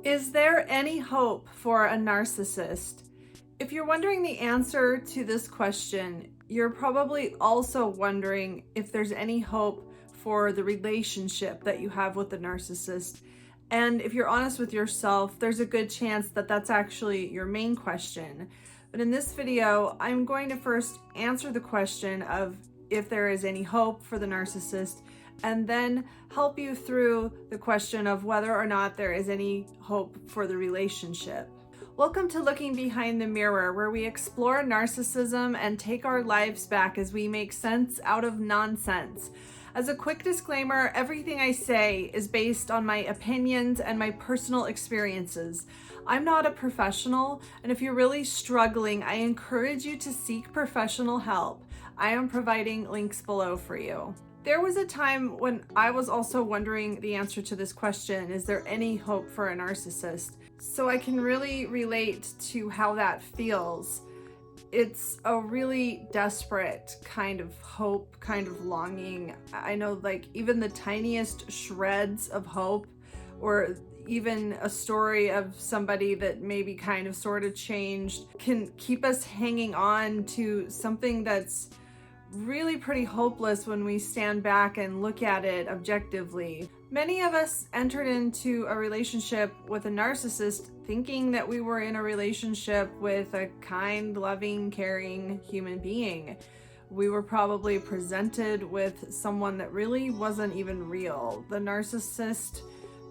Is there any hope for a narcissist? If you're wondering the answer to this question, you're probably also wondering if there's any hope for the relationship that you have with the narcissist. And if you're honest with yourself, there's a good chance that that's actually your main question. But in this video, I'm going to first answer the question of if there is any hope for the narcissist, and then help you through the question of whether or not there is any hope for the relationship. Welcome to Looking Behind the Mirror, where we explore narcissism and take our lives back as we make sense out of nonsense. As a quick disclaimer, everything I say is based on my opinions and my personal experiences. I'm not a professional, and if you're really struggling, I encourage you to seek professional help. I am providing links below for you. There was a time when I was also wondering the answer to this question, is there any hope for a narcissist? So I can really relate to how that feels. It's a really desperate kind of hope, kind of longing. I know, like, even the tiniest shreds of hope, or even a story of somebody that maybe kind of sort of changed, can keep us hanging on to something that's really pretty hopeless when we stand back and look at it objectively. Many of us entered into a relationship with a narcissist thinking that we were in a relationship with a kind, loving, caring human being. We were probably presented with someone that really wasn't even real. The narcissist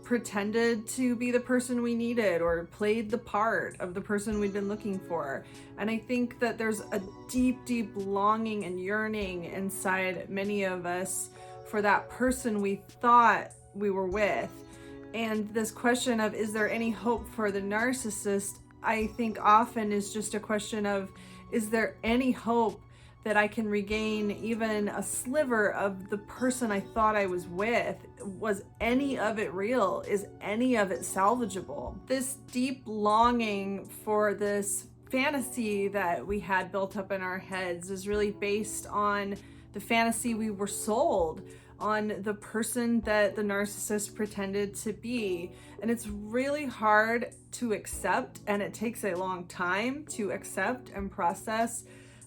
pretended to be the person we needed, or played the part of the person we'd been looking for. And I think that there's a deep, deep longing and yearning inside many of us for that person we thought we were with. And this question of, is there any hope for the narcissist, I think often is just a question of, is there any hope that I can regain even a sliver of the person I thought I was with? Was any of it real? Is any of it salvageable? This deep longing for this fantasy that we had built up in our heads is really based on the fantasy we were sold, on the person that the narcissist pretended to be. And it's really hard to accept, and it takes a long time to accept and process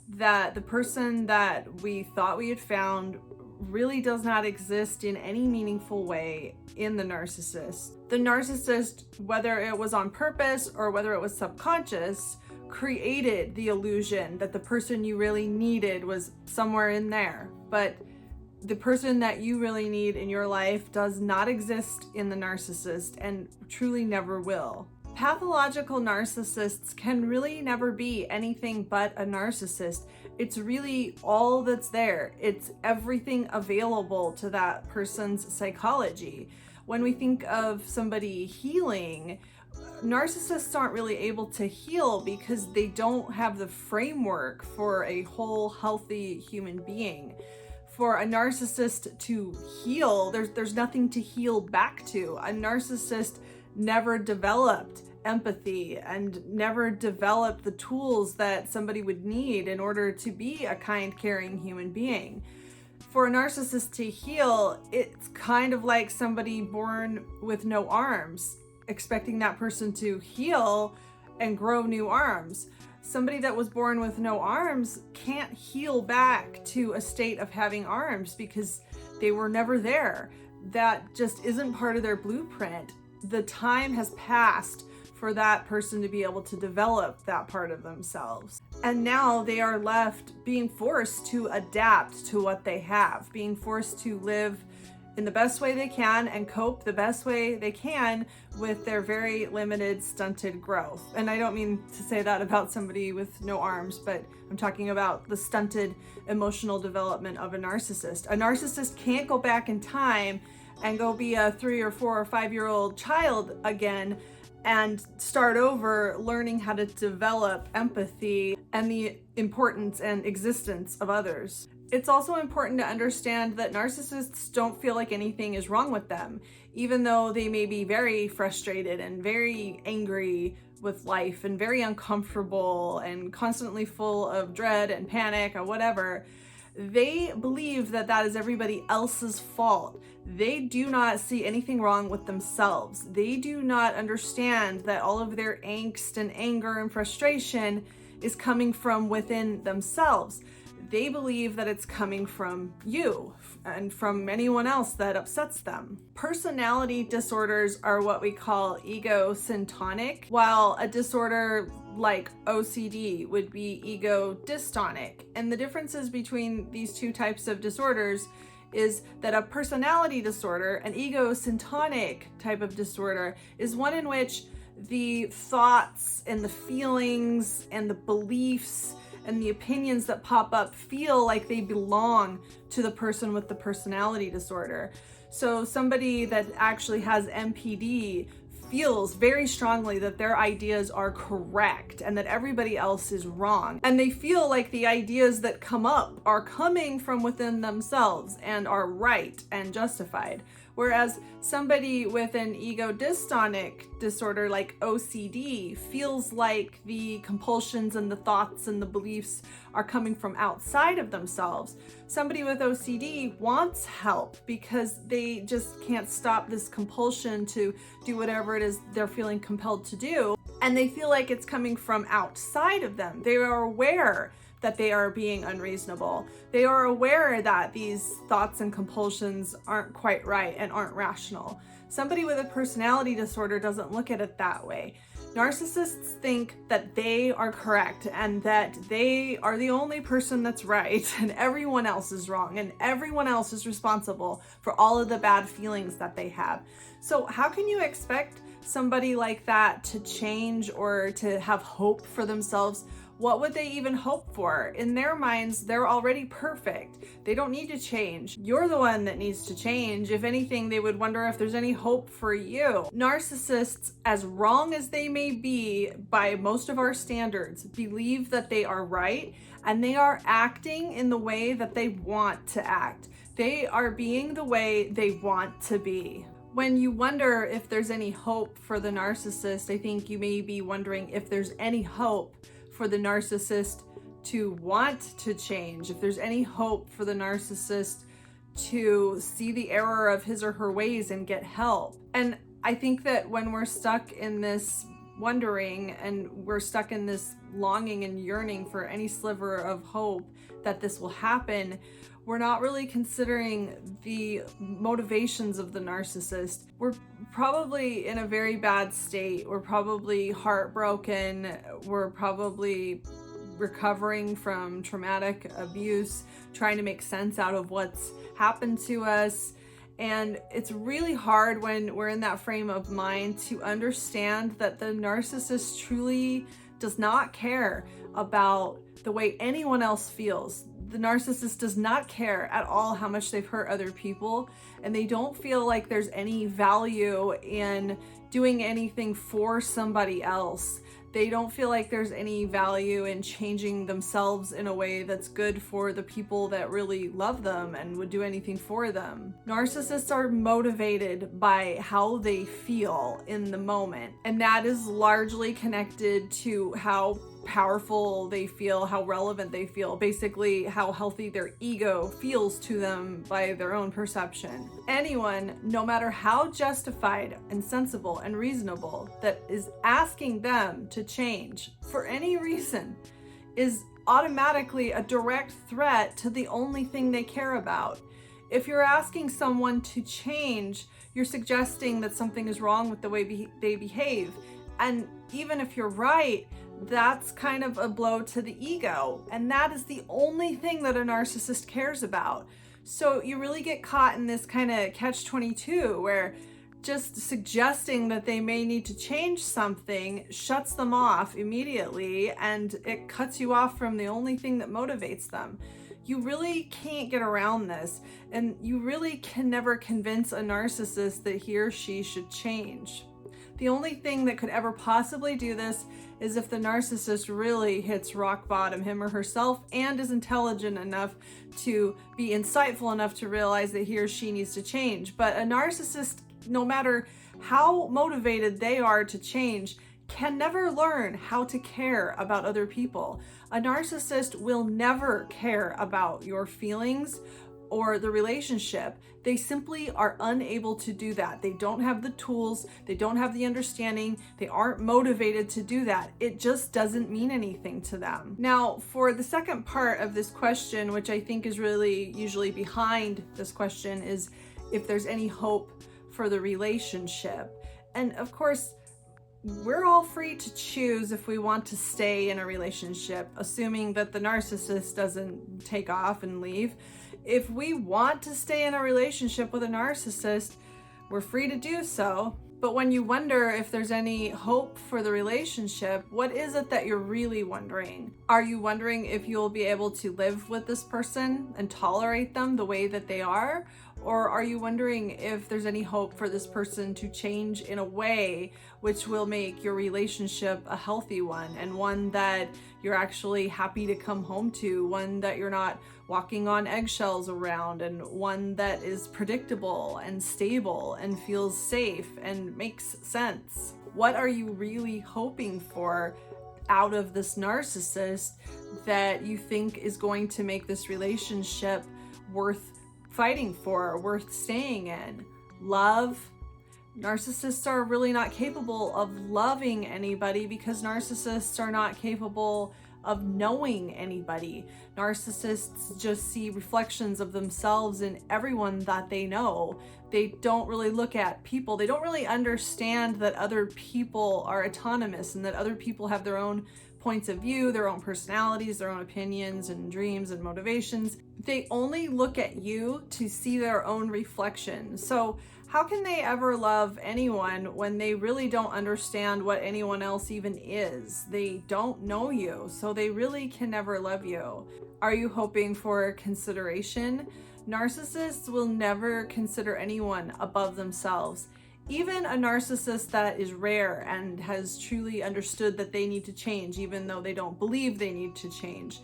that the person that we thought we had found really does not exist in any meaningful way in the narcissist. The narcissist, whether it was on purpose or whether it was subconscious, created the illusion that the person you really needed was somewhere in there. But the person that you really need in your life does not exist in the narcissist, and truly never will. Pathological narcissists can really never be anything but a narcissist. It's really all that's there. It's everything available to that person's psychology. When we think of somebody healing, narcissists aren't really able to heal because they don't have the framework for a whole, healthy human being. For a narcissist to heal, there's nothing to heal back to. A narcissist never developed empathy and never developed the tools that somebody would need in order to be a kind, caring human being. For a narcissist to heal, it's kind of like somebody born with no arms, expecting that person to heal and grow new arms. Somebody that was born with no arms can't heal back to a state of having arms because they were never there. That just isn't part of their blueprint. The time has passed for that person to be able to develop that part of themselves. And now they are left being forced to adapt to what they have, being forced to live in the best way they can and cope the best way they can with their very limited, stunted growth. And I don't mean to say that about somebody with no arms, but I'm talking about the stunted emotional development of a narcissist. A narcissist can't go back in time and go be a 3 or 4 or 5-year-old child again and start over learning how to develop empathy and the importance and existence of others. It's also important to understand that narcissists don't feel like anything is wrong with them, even though they may be very frustrated and very angry with life and very uncomfortable and constantly full of dread and panic or whatever. They believe that that is everybody else's fault. They do not see anything wrong with themselves. They do not understand that all of their angst and anger and frustration is coming from within themselves. They believe that it's coming from you and from anyone else that upsets them. Personality disorders are what we call ego-syntonic, while a disorder like OCD would be ego-dystonic. And the differences between these two types of disorders is that a personality disorder, an ego-syntonic type of disorder, is one in which the thoughts and the feelings and the beliefs and the opinions that pop up feel like they belong to the person with the personality disorder. So somebody that actually has MPD feels very strongly that their ideas are correct and that everybody else is wrong. And they feel like the ideas that come up are coming from within themselves and are right and justified. Whereas somebody with an ego-dystonic disorder like OCD feels like the compulsions and the thoughts and the beliefs are coming from outside of themselves. Somebody with OCD wants help because they just can't stop this compulsion to do whatever it is they're feeling compelled to do. And they feel like it's coming from outside of them. They are aware that they are being unreasonable. They are aware that these thoughts and compulsions aren't quite right and aren't rational. Somebody with a personality disorder doesn't look at it that way. Narcissists think that they are correct and that they are the only person that's right and everyone else is wrong and everyone else is responsible for all of the bad feelings that they have. So how can you expect somebody like that to change or to have hope for themselves? What would they even hope for? In their minds, they're already perfect. They don't need to change. You're the one that needs to change. If anything, they would wonder if there's any hope for you. Narcissists, as wrong as they may be by most of our standards, believe that they are right and they are acting in the way that they want to act. They are being the way they want to be. When you wonder if there's any hope for the narcissist, I think you may be wondering if there's any hope for the narcissist to want to change, if there's any hope for the narcissist to see the error of his or her ways and get help. And I think that when we're stuck in this wondering and we're stuck in this longing and yearning for any sliver of hope that this will happen, we're not really considering the motivations of the narcissist. We're probably in a very bad state. We're probably heartbroken. We're probably recovering from traumatic abuse, trying to make sense out of what's happened to us. And it's really hard when we're in that frame of mind to understand that the narcissist truly does not care about the way anyone else feels. The narcissist does not care at all how much they've hurt other people, and they don't feel like there's any value in doing anything for somebody else. They don't feel like there's any value in changing themselves in a way that's good for the people that really love them and would do anything for them. Narcissists are motivated by how they feel in the moment, and that is largely connected to how powerful they feel, how relevant they feel, basically how healthy their ego feels to them by their own perception. Anyone, no matter how justified and sensible and reasonable, that is asking them to change for any reason is automatically a direct threat to the only thing they care about. If you're asking someone to change, you're suggesting that something is wrong with the way they behave. And even if you're right, that's kind of a blow to the ego. And that is the only thing that a narcissist cares about. So you really get caught in this kind of catch-22 where just suggesting that they may need to change something shuts them off immediately, and it cuts you off from the only thing that motivates them. You really can't get around this, and you really can never convince a narcissist that he or she should change. The only thing that could ever possibly do this is if the narcissist really hits rock bottom, him or herself, and is intelligent enough to be insightful enough to realize that he or she needs to change. But a narcissist, no matter how motivated they are to change, can never learn how to care about other people. A narcissist will never care about your feelings or the relationship. They simply are unable to do that. They don't have the tools, they don't have the understanding, they aren't motivated to do that. It just doesn't mean anything to them. Now, for the second part of this question, which I think is really usually behind this question, is if there's any hope for the relationship. And of course, we're all free to choose if we want to stay in a relationship, assuming that the narcissist doesn't take off and leave. If we want to stay in a relationship with a narcissist, we're free to do so. But when you wonder if there's any hope for the relationship, what is it that you're really wondering? Are you wondering if you'll be able to live with this person and tolerate them the way that they are? Or are you wondering if there's any hope for this person to change in a way which will make your relationship a healthy one, and one that you're actually happy to come home to, one that you're not walking on eggshells around, and one that is predictable and stable and feels safe and makes sense? What are you really hoping for out of this narcissist that you think is going to make this relationship worth fighting for, worth staying in? Love? Narcissists are really not capable of loving anybody because narcissists are not capable of knowing anybody. Narcissists just see reflections of themselves in everyone that they know. They don't really look at people. They don't really understand that other people are autonomous and that other people have their own points of view, their own personalities, their own opinions and dreams and motivations. They only look at you to see their own reflection. So how can they ever love anyone when they really don't understand what anyone else even is? They don't know you, so they really can never love you. Are you hoping for consideration? Narcissists will never consider anyone above themselves. Even a narcissist that is rare and has truly understood that they need to change, even though they don't believe they need to change.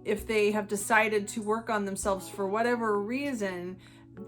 If they have decided to work on themselves for whatever reason,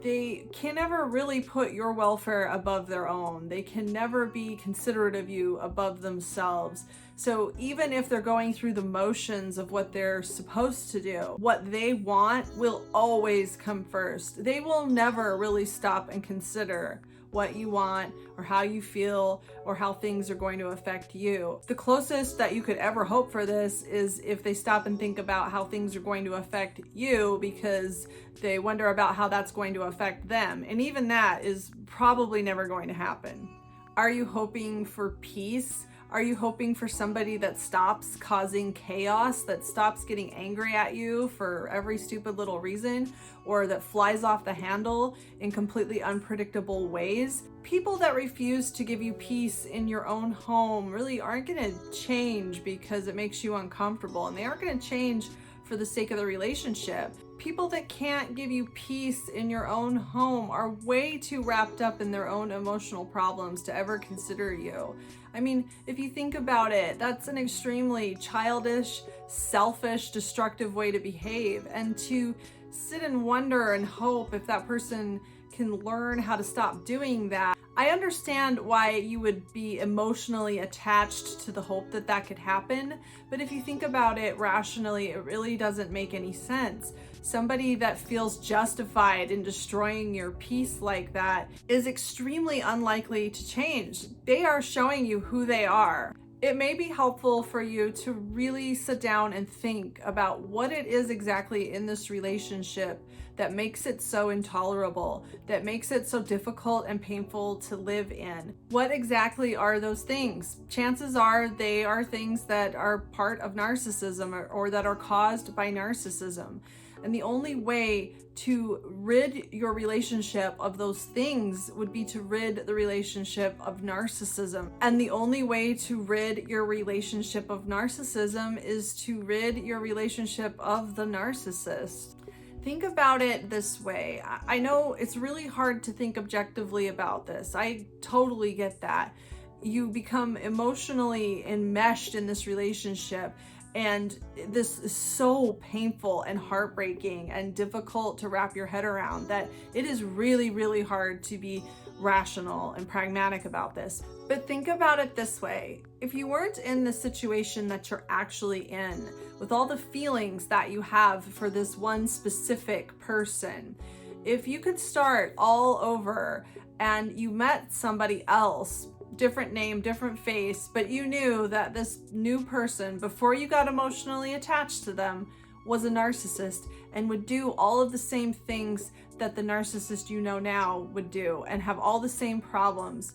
they can never really put your welfare above their own. They can never be considerate of you above themselves. So even if they're going through the motions of what they're supposed to do, what they want will always come first. They will never really stop and consider what you want or how you feel or how things are going to affect you. The closest that you could ever hope for this is if they stop and think about how things are going to affect you, because they wonder about how that's going to affect them. And even that is probably never going to happen. Are you hoping for peace? Are you hoping for somebody that stops causing chaos, that stops getting angry at you for every stupid little reason, or that flies off the handle in completely unpredictable ways? People that refuse to give you peace in your own home really aren't going to change because it makes you uncomfortable, and they aren't going to change for the sake of the relationship. People that can't give you peace in your own home are way too wrapped up in their own emotional problems to ever consider you. I mean, if you think about it, that's an extremely childish, selfish, destructive way to behave. And to sit and wonder and hope if that person can learn how to stop doing that. I understand why you would be emotionally attached to the hope that that could happen, but if you think about it rationally, it really doesn't make any sense. Somebody that feels justified in destroying your peace like that is extremely unlikely to change. They are showing you who they are. It may be helpful for you to really sit down and think about what it is exactly in this relationship that makes it so intolerable, that makes it so difficult and painful to live in. What exactly are those things? Chances are they are things that are part of narcissism or that are caused by narcissism. And the only way to rid your relationship of those things would be to rid the relationship of narcissism. And the only way to rid your relationship of narcissism is to rid your relationship of the narcissist. Think about it this way. I know it's really hard to think objectively about this. I totally get that. You become emotionally enmeshed in this relationship, and this is so painful and heartbreaking and difficult to wrap your head around that it is really, really hard to be rational and pragmatic about this. But think about it this way. If you weren't in the situation that you're actually in, with all the feelings that you have for this one specific person, if you could start all over and you met somebody else, different name, different face, but you knew that this new person, before you got emotionally attached to them, was a narcissist and would do all of the same things that the narcissist you know now would do and have all the same problems,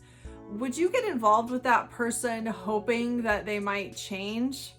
would you get involved with that person hoping that they might change?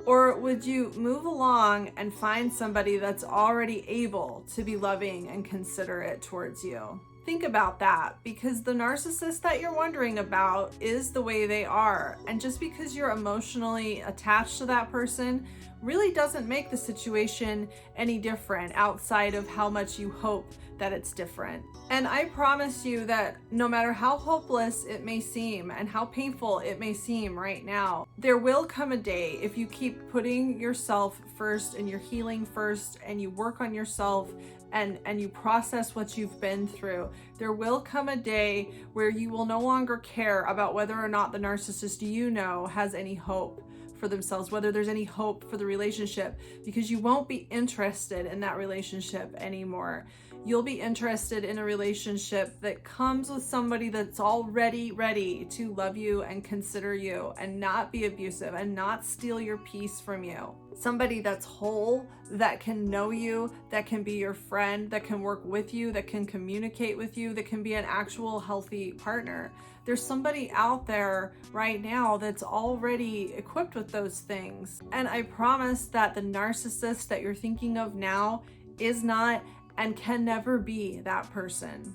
Or would you move along and find somebody that's already able to be loving and considerate towards you? Think about that, because the narcissist that you're wondering about is the way they are. And just because you're emotionally attached to that person really doesn't make the situation any different outside of how much you hope that it's different. And I promise you that no matter how hopeless it may seem and how painful it may seem right now, there will come a day, if you keep putting yourself first and your healing first and you work on yourself and you process what you've been through, there will come a day where you will no longer care about whether or not the narcissist you know has any hope for themselves, whether there's any hope for the relationship, because you won't be interested in that relationship anymore. You'll be interested in a relationship that comes with somebody that's already ready to love you and consider you and not be abusive and not steal your peace from you. Somebody that's whole, that can know you, that can be your friend, that can work with you, that can communicate with you, that can be an actual healthy partner. There's somebody out there right now that's already equipped with those things. And I promise that the narcissist that you're thinking of now is not and can never be that person.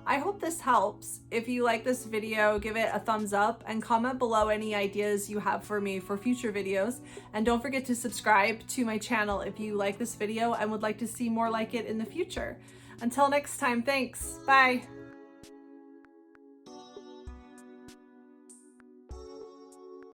I hope this helps. If you like this video, give it a thumbs up and comment below any ideas you have for me for future videos. And don't forget to subscribe to my channel if you like this video and would like to see more like it in the future. Until next time, thanks. Bye.